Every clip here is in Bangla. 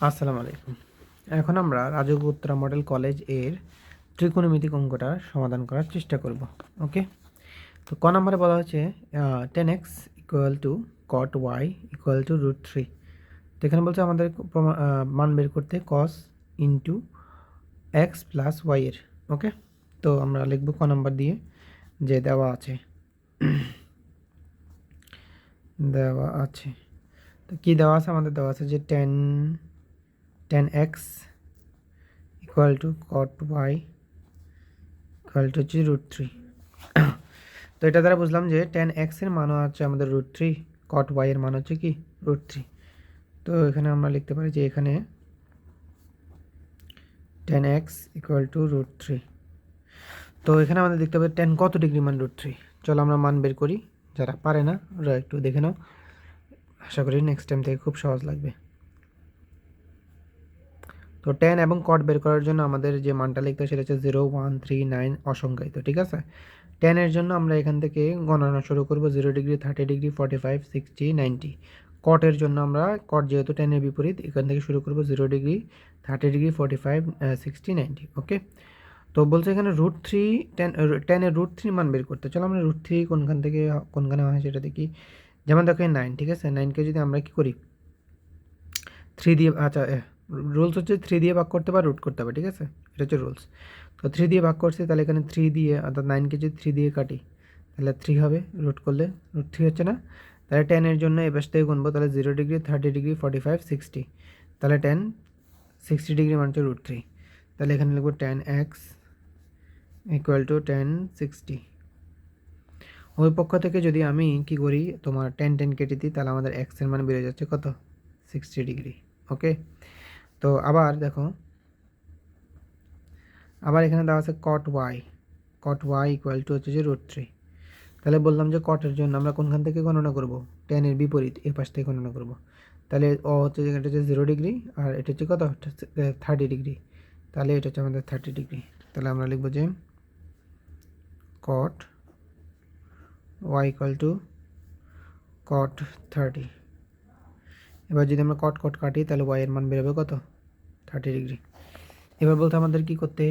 আসসালামু আলাইকুম। এখন আমরা রাজু উত্তরা মডেল কলেজ এর ত্রিকোণমিতিক অঙ্কটার সমাধান করার চেষ্টা করব। ওকে, তো ক নম্বরে বলা হচ্ছে 10x equal to cot y equal to √3। তো এখানে বলছে আমাদের মান বের করতে cos into x plus y এর। ওকে, তো আমরা লিখব ক নম্বর দিয়ে যে দেওয়া আছে দেওয়া আছে। তো কী দেওয়া আছে? আমাদের দেওয়া আছে যে 10x equal to cot y equal to হচ্ছে √3। তো এটা দ্বারা বুঝলাম যে 10x এর মান হচ্ছে আমাদের √3, কট ওয়াই এর মান হচ্ছে কি √3। তো এখানে আমরা লিখতে পারি যে এখানে 10x ইকুয়াল টু √3। তো এখানে আমাদের দেখতে হবে 10 কত ডিগ্রি মান √3। চলো আমরা মান বের করি। যারা পারে না ওরা একটু দেখে নাও, আশা করি নেক্সট টাইম থেকে খুব সহজ লাগবে। তো 10 এবং কট বের করার জন্য আমাদের যে মানটা লিখতে হয় সেটা হচ্ছে 0, 1, 3, 9 অসংখ্যায়িত। ঠিক আছে, 10 এর জন্য আমরা এখান থেকে গণনা শুরু করব 0 ডিগ্রি, 30 ডিগ্রি, 45, 60, 90। কটের জন্য আমরা কট যেহেতু 10 এর বিপরীত, এখান থেকে শুরু করব 0 ডিগ্রি, 30 ডিগ্রি, 45, 60, 90। ওকে, তো বলছে এখানে √3, 10 এর √3 মান বের করতে। চলো আমরা √3 কোনখানে হয় সেটা দেখি। যেমন দেখো 9, ঠিক আছে, 9কে যদি আমরা কি করি 3 দিয়ে, আচ্ছা রুলস হচ্ছে 3 দিয়ে ভাগ করতে বা রুট করতে হবে। ঠিক আছে, এটা হচ্ছে রুলস। তো 3 দিয়ে ভাগ করছি, তাহলে এখানে 3 দিয়ে, অর্থাৎ 9কে যদি 3 দিয়ে কাটি তাহলে 3 হবে, রুট করলে √3 হচ্ছে না। তাহলে 10 এর জন্য এই পাশ থেকে গুনবো, তাহলে 0 ডিগ্রি, 30 ডিগ্রি, 45, 60, তাহলে 60 ডিগ্রি মান হচ্ছে √3। তাহলে এখানে লিখবো 10x ইকুয়াল টু 1060। ওই পক্ষ থেকে যদি আমি কি করি, তোমার 10 কেটে দিই, তাহলে আমাদের x এর মান বেড়ে যাচ্ছে কত, 60 ডিগ্রি। ওকে, তো আবার দেখো, আবার এখানে দেওয়া আছে কট ওয়াই ইকুয়াল টু হচ্ছে যে √3। তাহলে বললাম যে কটের জন্য আমরা কোনখান থেকে গণনা করব, 10 এর বিপরীত এই পাশ থেকে গণনা করব। তাহলে ও হচ্ছে যে এটা হচ্ছে 0 ডিগ্রি, আর এটা হচ্ছে কত, 30 ডিগ্রি। তাহলে এটা হচ্ছে আমাদের 30 ডিগ্রি। তাহলে আমরা লিখব যে কট ওয়াই ইকুয়াল টু কট 30। এবার যদি আমরা কট কাটি তাহলে ওয়াই এর মান বেরোবে কত, 30 ডিগ্রি। এবার বলতে আমাদের কি করতে,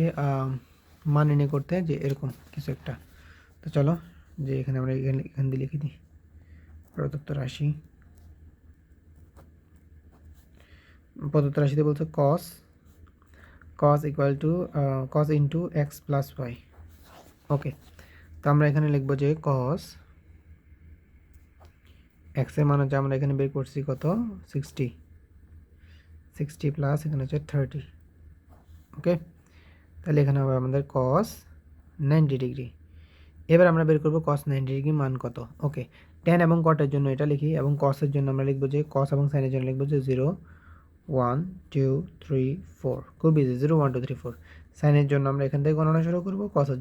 মান এনে করতে, যে এরকম কিছু একটা। তো চলো, যে এখানে আমরা এখান দিয়ে লিখে দিই প্রদত্ত রাশিতে বলছে cos equal to cos into x plus y. Okay, তো আমরা এখানে লিখবো যে কস এক্সের মান হচ্ছে আমরা এখানে বের করছি কত, 60 প্লাস এখানে হচ্ছে 30। ওকে, তাহলে এখানে হবে আমাদের কস 90 ডিগ্রি। এবার আমরা বের করবো কস 90 ডিগ্রি মান কত। ওকে, 10 এবং কটের জন্য এটা লিখি, এবং কসের জন্য আমরা লিখবো যে কস এবং সাইনের জন্য লিখবো যে 0, 1, 2, 3, 4। খুব ইজি, 0, 1, 2, 3, 4। সাইনের জন্য আমরা এখান থেকে গণনা শুরু করবো, কসের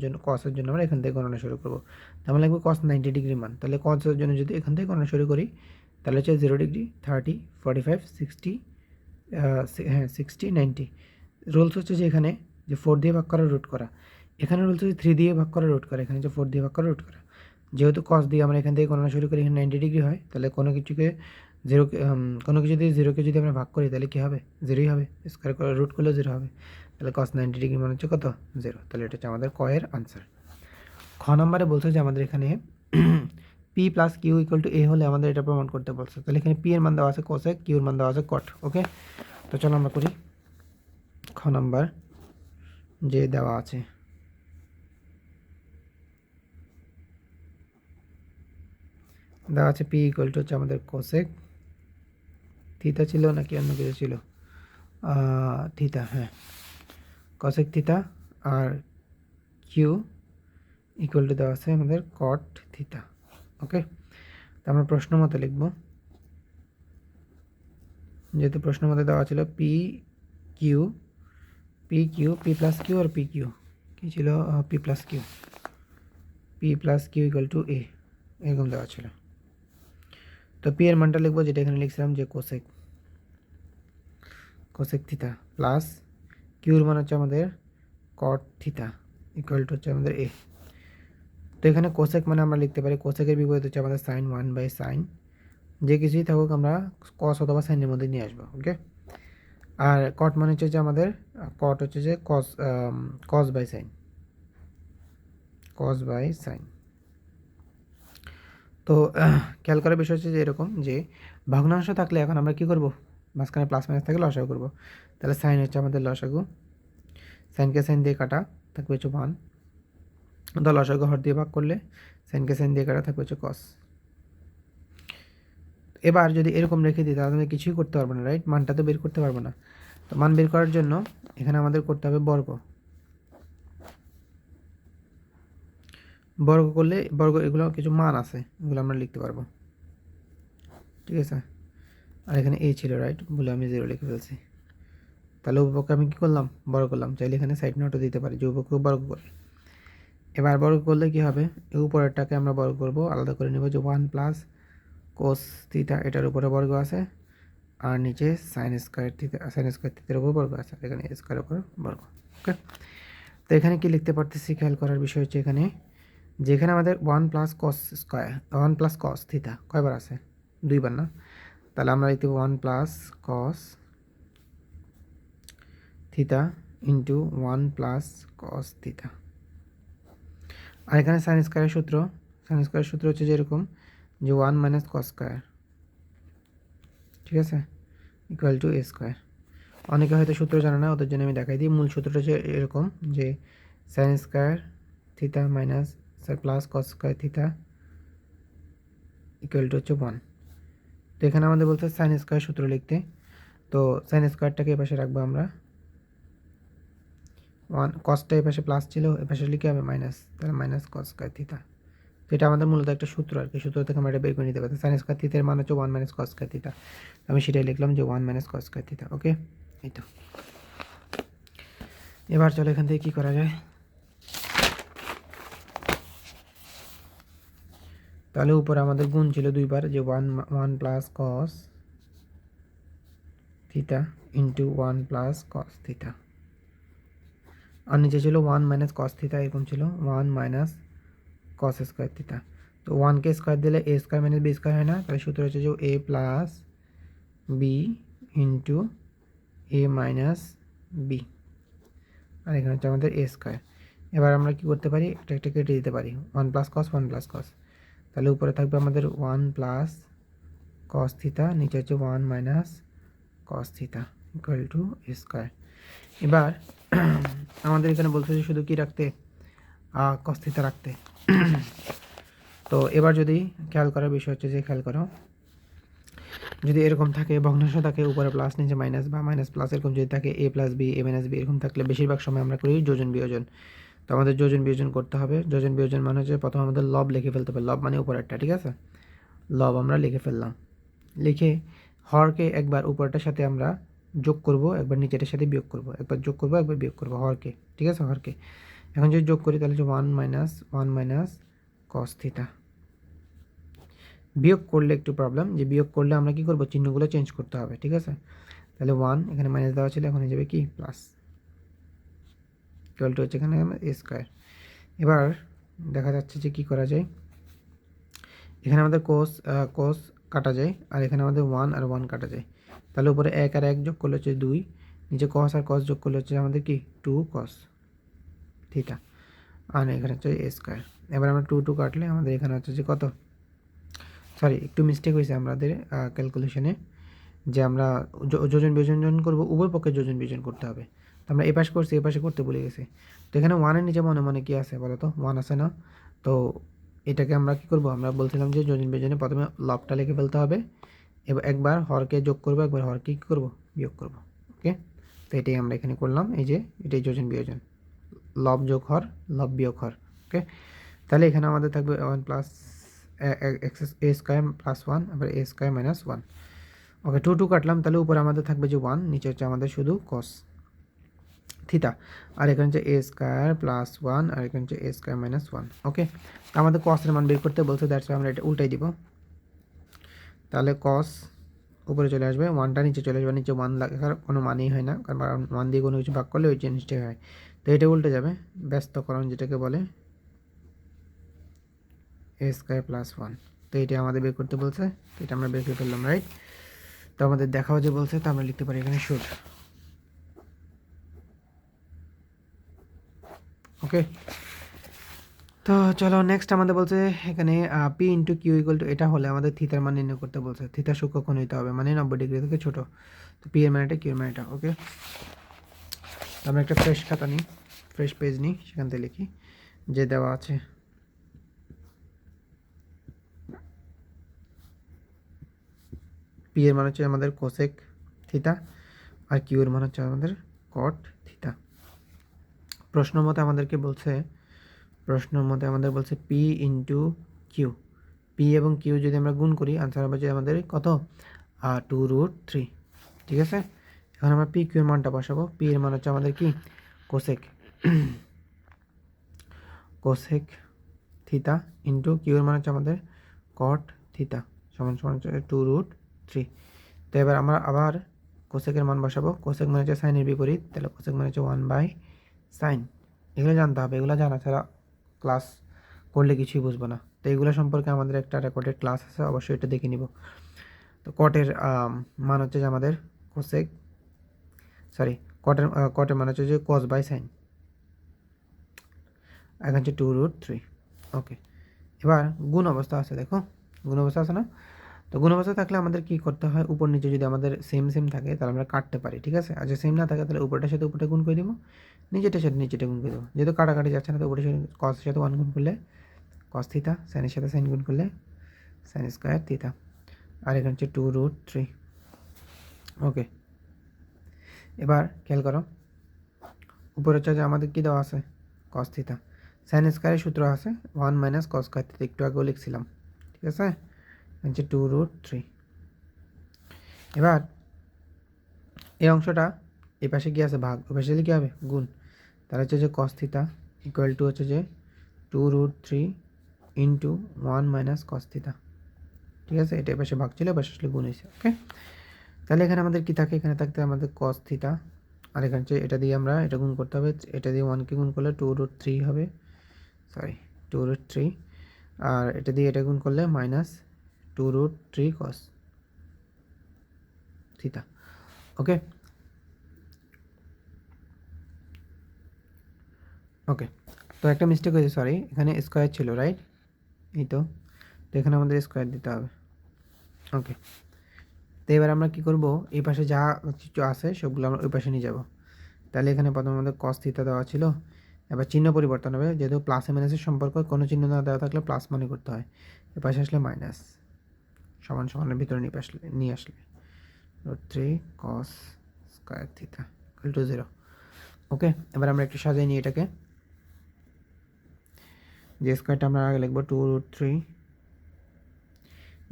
জন্য আমরা এখান থেকে গণনা শুরু করবো। তাহলে লিখবো কস 90 ডিগ্রি মান। তাহলে কসের জন্য যদি এখান থেকে গণনা শুরু করি, তাহলে হচ্ছে 0 ডিগ্রি, 30, 45, 60, হ্যাঁ 60, 90। রুলস হচ্ছে যে এখানে যে 4 দিয়ে ভাগ করা, রুট করা। এখানে রুলস হচ্ছে 3 দিয়ে ভাগ করা, রুট করা। এখানে হচ্ছে 4 দিয়ে ভাগ করা, রুট করা। যেহেতু কস দিয়ে আমরা এখান থেকে গণনা শুরু করি, এখানে 90 ডিগ্রি হয়, তাহলে কোনো কিছুকে কোনো কিছু দিয়ে 0কে যদি আমরা ভাগ করি তাহলে কী হবে, 0ই হবে। স্কোয়ার করে রুট করলেও 0 হবে। তাহলে কস 90 ডিগ্রি মানে হচ্ছে কত, 0। তাহলে এটা হচ্ছে আমাদের কয়ের আনসার। খ নম্বরে বলছে যে আমাদের এখানে P plus Q equal to A হলে আমাদের এটা প্রমাণ করতে বলছে। তাহলে এখানে পি এর মান দেওয়া আছে কোসেক, কিউর মান দেওয়া আছে কট। ওকে, তো চলো আমরা করি। খ নম্বর যে দেওয়া আছে, দেওয়া আছে পি ইকুয়াল টু হচ্ছে আমাদের কোসেক থিতা ছিল নাকি অন্য কিছু ছিল, থিতা, হ্যাঁ কসেক থিতা, আর কিউ ইকুয়াল টু দেওয়া আছে আমাদের কট থিতা। ওকে, তো আমরা প্রশ্ন মতো লিখব, যেহেতু প্রশ্ন মতো দেওয়া ছিল P Q P plus Q আর পি কিউ কী ছিল, P plus Q equal to A, এরকম দেওয়া ছিল। তো পি এর মানটা লিখবো যেটা এখানে লিখছিলাম যে কোসেক থিতা, প্লাস কিউর মান হচ্ছে আমাদের কট থিতা ইকুয়াল টু হচ্ছে আমাদের এ। তো এখানে কোসেক মানে আমরা লিখতে পারি, কোসেকের বিপরীত হচ্ছে আমাদের সাইন 1/sin। যে কিছুই থাকুক আমরা কস অথবা সাইনের মধ্যে নিয়ে আসবো। ওকে, আর কট মানে হচ্ছে যে আমাদের কট হচ্ছে যে cos by sine, cos by sine. তো খেয়াল করার বিষয় হচ্ছে যে এরকম যে ভগ্নাংশ থাকলে এখন আমরা কী করব, মাঝখানে প্লাস মাইনাস থাকলে লসাগু করব। তাহলে সাইন হচ্ছে আমাদের লসাগু, সাইনকে সাইন দিয়ে কাটা থাকবে হচ্ছে 1, তো লসাগু হর দিয়ে ভাগ করলে সাইনকে সাইন দিয়ে কাটা থাকবে হচ্ছে কস। এবার যদি এরকম রেখে দিই তাহলে আমরা কিছুই করতে পারবো না, রাইট? মানটা তো বের করতে পারবো না। তো মান বের করার জন্য এখানে আমাদের করতে হবে বর্গ। বর্গ করলে বর্গ এগুলো কিছু মান আছে, এগুলো আমরা লিখতে পারবো, ঠিক আছে? আর এখানে এই ছিল, রাইট? বলে আমি 0 লিখে ফেলছি। তাহলে উপপক্ষে আমি কী করলাম, বর্গ করলাম। চাইলে এখানে সাইড নোটও দিতে পারি যে উপপক্ষে বর্গ করে। এবার বর্গ করলে কী হবে, এই উপরেরটাকে আমরা বর্গ করবো, আলাদা করে নেব যে 1 প্লাস কোস থিটা, এটার উপরে বর্গ আছে, আর নিচে sine square theta, sine square থিটার উপর বর্গ আছে, এখানে স্কোয়ার উপর বর্গ। ওকে, তো এখানে কি লিখতে পারতেছি, খেয়াল করার বিষয় হচ্ছে এখানে যেখানে আমাদের 1 plus cos square, 1 plus cos theta কয়বার আছে, 2 বার না? তাহলে আমরা লিখতে 1 plus cos theta into 1 plus cos theta. আর এখানে সাইন স্কোয়ারের সূত্র, সাইন স্কোয়ারের সূত্র হচ্ছে যেরকম যে 1 মাইনাস কস স্কোয়ার, ঠিক আছে, ইকুয়াল টু এ স্কোয়ার। অনেকে হয়তো সূত্র জানে না, ওদের জন্য আমি দেখাই দিই। মূল সূত্রটা হচ্ছে এরকম যে sine square theta minus plus cos square theta equal to হচ্ছে 1। তো এখানে আমাদের বলতে সাইন স্কোয়ার সূত্র লিখতে, তো সাইন স্কোয়ারটাকে এপাশে রাখবো আমরা, 1 কসটা এপাশে প্লাস ছিল, এপাশে লিখে হবে মাইনাস, তাহলে মাইনাস কস স্কোয়ার থিটা। তো এটা আমাদের মূলত একটা সূত্র আর কি, সূত্র থেকে আমরা এটা বের করে নিতে পারি। সাইন স্কোয়ার থিটার মান হচ্ছে 1 মাইনাস কস স্কোয়ার থিটা, আমি সেটাই লিখলাম যে 1 মাইনাস কস স্কোয়ার থিটা। ওকে, এই তো। এবার চলো এখান থেকে কী করা যায়। তাহলে উপরে আমাদের গুণ ছিল 2 বার, যে 1 plus cos theta into 1 plus cos theta, আর নিচে ছিল 1 মাইনাস কস থিটা, এরকম ছিল 1 মাইনাস কস স্কোয়ার থিটা। তো 1কে স্কোয়ার দিলে এ স্কোয়ার মাইনাস বি স্কোয়ার হয় না, তাহলে সূত্র হচ্ছে যে এ প্লাস বি ইন্টু এ মাইনাস বি, আর এখানে হচ্ছে আমাদের এ স্কোয়ার। এবার আমরা কি করতে পারি, এটা একটা কেটে দিতে পারি, 1 প্লাস কস 1 প্লাস কস, তাহলে উপরে থাকবে আমাদের 1 প্লাস কস থিটা, নিচে হচ্ছে 1 minus cos theta equal to A square. এবার আমাদের এখানে বলছে যে শুধু কি রাখতে, কস থিটা রাখতে। তো এবার যদি খেয়াল করার বিষয় হচ্ছে যে, খেয়াল করো, যদি এরকম থাকে ভগ্নাংশ থাকে, উপরে প্লাস নিচে মাইনাস বা মাইনাস প্লাস এরকম যদি থাকে, এ plus B A minus B এরকম থাকলে বেশিরভাগ সময় আমরা করি যোজন বিয়োজন। তো আমাদের যোজন বিয়োজন করতে হবে। যোজন বিয়োজন মানে হচ্ছে প্রথমে আমাদের লব লিখে ফেলতে হবে, লব মানে উপরেরটা, ঠিক আছে? লব আমরা লিখে ফেললাম, লিখে হরকে একবার উপরটার সাথে আমরা যোগ করব, একবার নিচেটার সাথে বিয়োগ করব, একবার যোগ করব একবার বিয়োগ করব হরকে, ঠিক আছে? হরকে এখন যদি যোগ করি তাহলে হচ্ছে 1 মাইনাস কস থিটা। বিয়োগ করলে একটু প্রবলেম, যে বিয়োগ করলে আমরা কি করব, চিহ্নগুলো চেঞ্জ করতে হবে, ঠিক আছে? তাহলে 1 এখানে মাইনাস দেওয়া ছিল, এখন হয়ে যাবে কি প্লাস, ইকুয়াল টু হচ্ছে এখানে এ স্কোয়ার। এবার দেখা যাচ্ছে যে কি করা যায়, এখানে আমাদের কোস কাটা যায়, আর এখানে আমাদের 1 আর 1 কাটা যায়, তাহলে উপরে 1 আর 1 যোগ করলে হচ্ছে 2, নিচে কস আর কস যোগ করলে হচ্ছে আমাদের কি 2 কস থিটা, আর এখানে হচ্ছে এ স্কোয়ার। এবার আমরা 2 কাটলে আমাদের এখানে হচ্ছে যে কত, সরি একটু মিস্টেক হয়েছে আমাদের ক্যালকুলেশনে, যে আমরা যোজন বিয়োজন করবো, উভয় পক্ষে যোজন বিয়োজন করতে হবে। তো আমরা এপাশে করছি, এপাশে করতে ভুলে গেছি। তো এখানে 1-এর নিচে মনে মনে কী আছে বলো তো, 1 আছে না? তো এটাকে আমরা কী করবো, আমরা বলছিলাম যে যোজন বিয়োজনে প্রথমে লবটা লিখে ফেলতে হবে, এবার একবার হরকে যোগ করবো, একবার হরকে কী করবো, বিয়োগ করবো। ওকে, তো এটাই আমরা এখানে করলাম, এই যে এটাই যোজন বিয়োজন, লব যোগ হর, লব বিয়োগ হর। ওকে, তাহলে এখানে আমাদের থাকবে 1 প্লাস এ স্কোয়ার প্লাস 1, আবার এ স্কোয়ার মাইনাস 1। ওকে, 2 কাটলাম, তাহলে উপরে আমাদের থাকবে যে 1, নিচে হচ্ছে আমাদের শুধু কস থিটা, আর এখানে হচ্ছে এ স্কোয়ার প্লাস 1, আর এখানে হচ্ছে এ স্কোয়ার মাইনাস 1। ওকে, আমাদের কসের মান বের করতে বলছে, দ্যাটস আমরা এটা উল্টাই দিব। তাহলে কস উপরে চলে আসবে, 1টা নিচে চলে আসবে, নিচে 1 লাগার কোনো মানেই হয় না, কারণ 1 দিয়ে কোনো কিছু ভাগ করলে ওই জিনিসটাই হয়। তো এটা উল্টে যাবে, ব্যস্তকরণ যেটাকে বলে, এ স্কোয়ার প্লাস 1। তো এটা আমাদের বের করতে বলছে, তো এটা আমরা বের করে ফেললাম, রাইট? তো আমাদের দেখাও যে বলছে, তো আমরা লিখতে পারি এখানে শুড। ওকে, তো চলো নেক্সট আমাদের বলছে এখানে P into Q equal to, এটা হলে আমাদের থিতার মান নির্ণয় করতে বলছে। থিতা সূক্ষ্মকোণ হইতে হবে, মানে 90 ডিগ্রি থেকে ছোট। তো পি এর মানেটা, কিউ এর মানেটা। ওকে, তো আমরা একটা ফ্রেশ খাতা নিই, ফ্রেশ পেজ নিই, সেখান থেকে লিখি যে দেওয়া আছে পি এর মান হচ্ছে আমাদের কোসেক থিতা, আর কিউ এর মান হচ্ছে আমাদের কট থিতা। প্রশ্ন মতে আমাদেরকে বলছে, পি ইন্টু কিউ, পি এবং কিউ যদি আমরা গুণ করি আনসার হবে যে আমাদের কত, 2√3। ঠিক আছে, এখন আমরা পি কিউ এর মানটা বসাবো। পি এর মান হচ্ছে আমাদের কি, কোসেক থিতা ইন্টু কিউ এর মান হচ্ছে আমাদের কট থিতা, সমান সমান হচ্ছে 2√3। তো এবার আমরা আবার কোসেকের মান বসাবো। কোসেক মানে হচ্ছে সাইনের বিপরীত, তাহলে কোসেক মানে হচ্ছে 1/sin। এগুলো জানতে হবে, এগুলো জানা ছাড়া ক্লাস করলে কিছুই বুঝবো না। তো এগুলো সম্পর্কে আমাদের একটা রেকর্ডেড ক্লাস আছে, অবশ্যই এটা দেখে নিব। তো কটের মান হচ্ছে যে আমাদের কোসেক, সরি কটের মান হচ্ছে যে cos/sin, এখন হচ্ছে 2√3। ওকে, এবার গুণ অবস্থা আছে, দেখো গুণ অবস্থা আছে না? তো গুণ অবস্থা থাকলে আমাদের কি করতে হয়, উপর নিচে যদি আমাদের সেম থাকে তাহলে আমরা কাটতে পারি। ঠিক আছে, আর যদি সেম না থাকে তাহলে উপরটার সাথে উপরটা গুণ করে দিব, নিচেটার সাথে নিচেটা গুণ করে দেবো। যেহেতু কাটাকাটি যাচ্ছে না, তো উপরের সাথে কসের সাথে 1 গুণ করলে কস থিতা, সাইনের সাথে সাইন গুণ করলে সাইন স্কোয়ার থিতা, আর এখানে হচ্ছে 2√3। ওকে, এবার খেয়াল করো, উপরে হচ্ছে যে আমাদের কী দেওয়া আছে, কস থিতা, সাইন স্কোয়ারের সূত্র আছে 1 - cos স্কোয়ার থিতা, একটু আগেও লিখছিলাম। ঠিক আছে, হচ্ছে 2√3। এবার এই অংশটা এই পাশে কি আছে, ভাগ, ওই পাশে কী হবে, গুণ। তাহলে হচ্ছে যে cos থিতা ইকুয়াল টু হচ্ছে যে 2√3 ইন্টু 1 - cos থিতা। ঠিক আছে, এটা পাশে ভাগ ছিল, পাশে আসলে গুণ হয়েছে। ওকে, তাহলে এখানে আমাদের কি থাকে, এখানে থাকতে আমাদের cos থিতা, আর এখানে হচ্ছে এটা দিয়ে আমরা এটা গুণ করতে হবে, এটা দিয়ে 1কে গুণ করলে 2√3 হবে, সরি 2√3, আর এটা দিয়ে এটা গুণ করলে -2√3 cos থিতা। ওকে, ওকে, তো একটা মিস্টেক হয়েছে, সরি, এখানে স্কোয়ার ছিল, রাইট? এই তো এখানে আমাদের স্কোয়ার দিতে হবে। ওকে, তো এবার আমরা কি করব, এই পাশে যা কিছু আছে সবগুলো আমরা ওই পাশে নিয়ে যাব। তাহলে এখানে প্রথমে আমাদের cos থিটা দেওয়া ছিল, এবার চিহ্ন পরিবর্তন হবে, যেহেতু প্লাসে মাইনাসের সম্পর্ক, কোনো চিহ্ন না দেওয়া থাকলে প্লাস মানে করতে হয়, এ পাশে আসলে মাইনাস, সমান সমানের ভিতরে নিয়ে আসলে √3 cos square theta equal to 0। ওকে, এবার আমরা একটু সাজিয়ে নিই এটাকে, যে স্কোয়ারটা আমরা আগে লিখবো 2√3,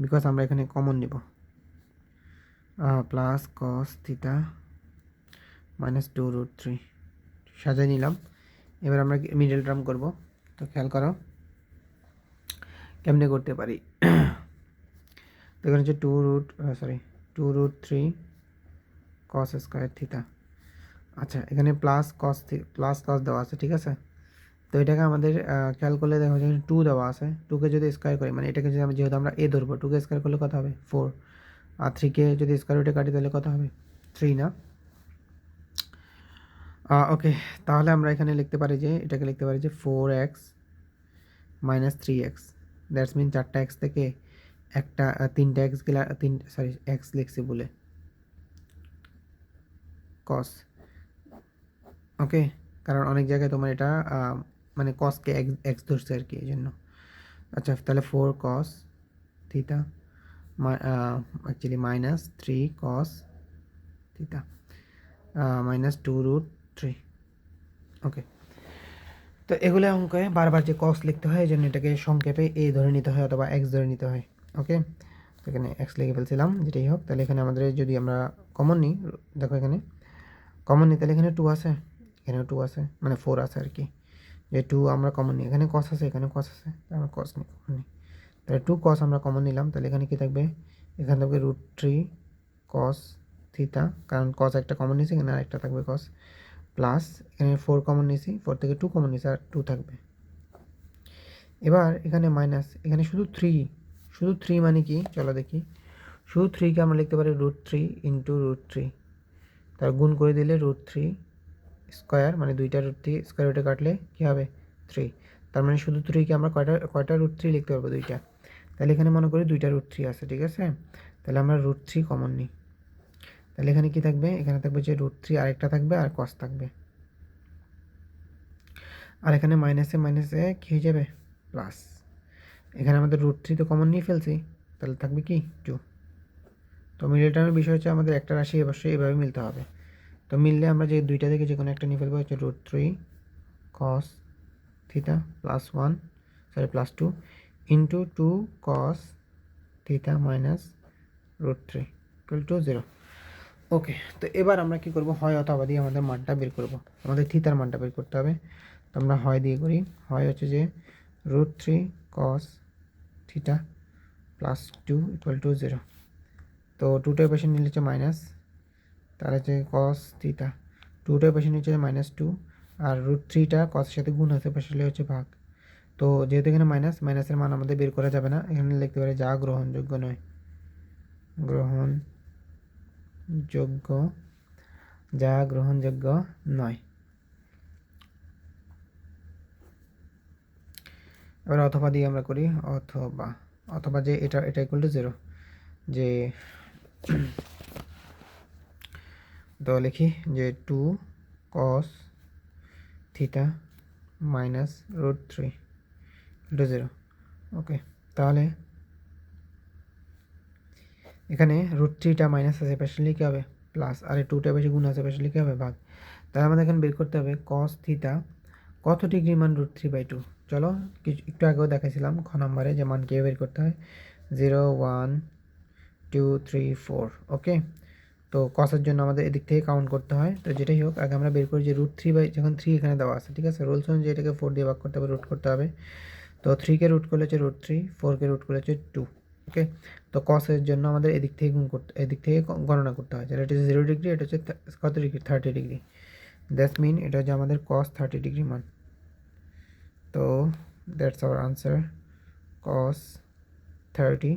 বিকজ আমরা এখানে কমন নিব, প্লাস cos থিটা -2√3 সাজিয়ে নিলাম। এবার আমরা মিডল টার্ম করব, তো খেয়াল করো কেমনে করতে পারি। দেখুন হচ্ছে 2√3 cos স্কোয়ার থিটা। আচ্ছা, এখানে প্লাস cos দেওয়া আছে, ঠিক আছে। তো এটাকে আমাদের খেয়াল করলে দেখা যাচ্ছে 2 দেওয়া আছে, 2কে যদি স্কোয়ার করি, মানে এটাকে যদি যেহেতু আমরা এ ধরবো, 2কে স্কোয়ার করলে কত হবে 4, আর 3কে যদি স্কোয়ার রুটে কাটি তাহলে কত হবে 3 না? ওকে, তাহলে আমরা এখানে লিখতে পারি যে, এটাকে লিখতে পারি যে 4x - 3x, দ্যাটস মিন 4টা x থেকে একটা 3টা x গেলে x লিখছি বলে cos। ওকে, কারণ অনেক জায়গায় তোমার এটা মানে cosকে x ধরছে আর কি, এই জন্য। আচ্ছা, তাহলে 4 cos theta actually -3 cos theta -2√3। ওকে, তো এগুলো অঙ্কে বারবার যে cos লিখতে হয়, এই জন্য এটাকে সংক্ষেপে a ধরে নিতে হয় অথবা x ধরে নিতে হয়। ওকে, তো এখানে x লিখে ফেলছিলাম, যেটাই হোক। তাহলে এখানে আমাদের যদি আমরা কমন নিই, দেখো এখানে কমন নিই, তাহলে এখানে 2 আছে, এখানেও 2 আছে, মানে 4 আছে আর কি। যে 2 আমরা কমন নিই, এখানে cos আছে, এখানে cos আছে, আমরা cos নিই, কমন নিই। তাহলে 2 cos আমরা কমন নিলাম, তাহলে এখানে কী থাকবে, এখানে থাকবে √3 cos থিটা, কারণ cos একটা কমন নিয়েছি, এখানে আরেকটা থাকবে cos, প্লাস এখানে 4 কমন নিয়েছি, 4 থেকে 2 কমন নিয়েছি, আর 2 থাকবে। এবার এখানে মাইনাস, এখানে শুধু 3 মানে কি, চলো দেখি। শুধু 3কে আমরা লিখতে পারি √3 × √3, তার গুণ করে দিলে √3 স্কোয়ার মানে 2টা রুট 3 স্কোয়ার রুটে কাটলে কী হবে 3, তার মানে শুধু 3কে আমরা কয়টা রুট 3 লিখতে পারবো 2টা। তাহলে এখানে মনে করি 2টা রুট 3 আছে, ঠিক আছে। তাহলে আমরা রুট 3 কমন নিই, তাহলে এখানে কি থাকবে, এখানে থাকবে যে রুট 3 আরেকটা থাকবে আর কস থাকবে, আর এখানে মাইনাসে মাইনাসে কী হয়ে যাবে প্লাস। এখানে আমাদের রুট 3 তো কমন নিয়ে ফেলছি, তাহলে থাকবে কি 2। তো মিডল টার্মের বিষয় হচ্ছে আমাদের একটা রাশি অবশ্যই এভাবে মিলতে হবে। তো মিললে আমরা যে 2টা থেকে যে কোনো একটা নিয়ে ফেলবো, হচ্ছে root 3 cos theta plus 1 sorry plus 2 into 2 cos theta minus root 3 equal to 0। Okay, তো এবার আমরা কি করব, হয় অথবা দিয়ে আমাদের মানটা বের করব, আমাদের থিতার মানটা বের করতে হবে। তো আমরা হয় দিয়ে করি, হয় হচ্ছে যে root 3 cos theta plus 2 equal to 0। তো 2টার পাশে নিলে হচ্ছে মাইনাস, তার হচ্ছে কস থিটা, 2টার পাশে নিচে মাইনাস 2, আর রুট 3টা কসের সাথে গুণ আছে, পাশে হচ্ছে ভাগ। তো যেহেতু এখানে মাইনাস, মাইনাসের মান আমাদের বের করা যাবে না, এখানে লিখতে পারি যা গ্রহণযোগ্য নয়, যা গ্রহণযোগ্য নয়। এবার অথবা দিয়ে আমরা করি, অথবা যে এটা ইকুয়াল টু 0, যে তো লিখি যে 2 cos theta minus root 3 equal to 0। Okay, তাহলে এখানে রুট 3টা মাইনাস আছে, পাশে লিখে হবে প্লাস, আর 2টা বেশি গুণ আছে, পাশে লিখে হবে ভাগ। তাহলে আমাদের এখানে বের করতে হবে কস থিটা কত ডিগ্রি মান রুট 3/2। চলো একটু আগেও দেখাইছিলাম খ নম্বরে যে মান কীভাবে বের করতে হয়, 0 1 2 3 4। ওকে, তো কসের জন্য আমাদের এদিক থেকে কাউন্ট করতে হয়। তো যেটাই হোক, আগে আমরা বের করি যে রুট 3 যখন 3 এখানে দেওয়া আছে, ঠিক আছে, রুলস অনুযায়ী এটাকে 4 দিয়ে ভাগ করতে হবে, রুট করতে হবে। তো 3কে রুট করলে হচ্ছে রুট 3, 4কে রুট করলে হচ্ছে 2। ওকে, তো কসের জন্য আমাদের এদিক থেকে এদিক থেকে গণনা করতে হয়, যেটা হচ্ছে 0 ডিগ্রি, এটা হচ্ছে কত ডিগ্রি 30 ডিগ্রি। দ্যাটস মিন এটা হচ্ছে আমাদের কস 30 ডিগ্রি মান। তো দ্যাটস আওয়ার আনসার, কস 30।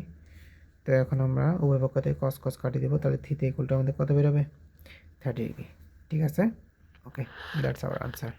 তো এখন আমরা উভয় পক্ষ থেকে কস কস কাটিয়ে দেবো, তাহলে থিটা ইকুয়াল টু আমাদের কত বেরোবে 30 ডিগ্রি, ঠিক আছে। ওকে, দ্যাটস আওয়ার আনসার।